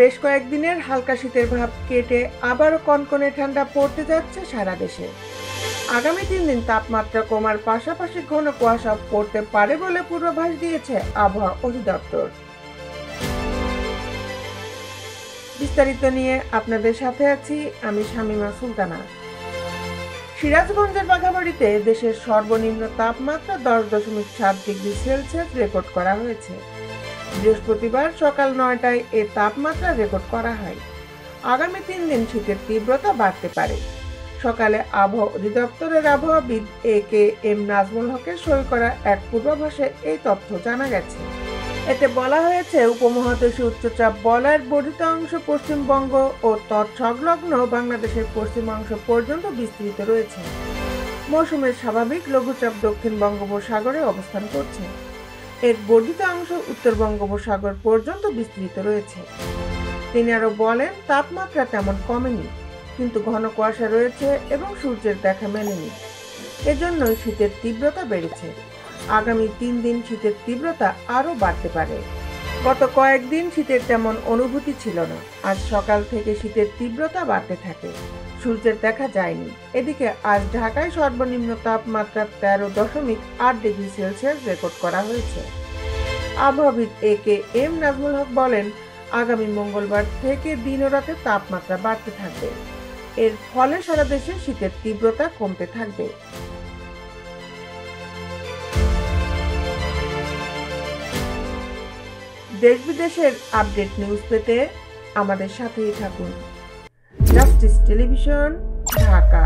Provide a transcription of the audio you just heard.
বেশ কয়েকদিনের হালকা শীতের ভাব কেটে আবারও কনকনে ঠান্ডা পড়তে যাচ্ছে সারা দেশে। আগামী 3 দিন তাপমাত্রা কমার পাশাপাশি ঘন কুয়াশা পড়তে পারে বলে পূর্বাভাস দিয়েছে আবহাওয়া অধিদপ্তর। বিস্তারিত নিয়ে আপনাদের সাথে আছি আমি শামিমা সুলতানা। সিরাজগঞ্জের বাঘাবাড়িতে দেশের সর্বনিম্ন তাপমাত্রা 10.7 ডিগ্রি সেলসিয়াস রেকর্ড করা হয়েছে। বৃহস্পতিবার সকাল 9টায় এ তাপমাত্রা রেকর্ড করা হয়। আগামী 3 দিন শীতের তীব্রতা বাড়তে পারে। সকালে আবহাওয়া অধিদপ্তরের আবহাওয়াবিদ এ.কে.এম. নাজমুল হকের সই করা এক পূর্বাভাসে এই তথ্য জানা গেছে। এতে বলা হয়েছে, উপমহাদেশীয় উচ্চচাপ বলয়ের বর্ধিত অংশ পশ্চিমবঙ্গ ও তৎসংলগ্ন বাংলাদেশের পশ্চিমাংশ পর্যন্ত বিস্তৃত রয়েছে। মৌসুমের স্বাভাবিক লঘুচাপ দক্ষিণ বঙ্গোপসাগরে অবস্থান করছে। এর বর্ধিত অংশ উত্তর বঙ্গোপসাগর পর্যন্ত বিস্তৃত রয়েছে। তিনি আরো বলেন, তাপমাত্রা তেমন কমেনি, কিন্তু ঘন কুয়াশা রয়েছে এবং সূর্যের দেখা মেলেনি। এজন্যই শীতের তীব্রতা বেড়েছে। আগামী 3 দিন শীতের তীব্রতা আরও বাড়তে পারে। গত কয়েকদিন শীতের তেমন অনুভূতি ছিল না। আজ সকাল থেকে শীতের তীব্রতা বাড়তে থাকে। সূর্যের দেখা যায়নি। এদিকে আজ ঢাকায় সর্বনিম্ন তাপমাত্রা 13.8 ডিগ্রি সেলসিয়াস রেকর্ড করা হয়েছে। আবহাওয়াবিদ এ.কে.এম. নাজমুল হক বলেন, আগামী মঙ্গলবার থেকে দিন ও রাতে তাপমাত্রা বাড়তে থাকবে। এর ফলে সারা দেশে শীতের তীব্রতা কমতে থাকবে। দেশ বিদেশের আপডেট নিউজ পেতে আমাদের সাথেই থাকুন। Justice television, Dhaka.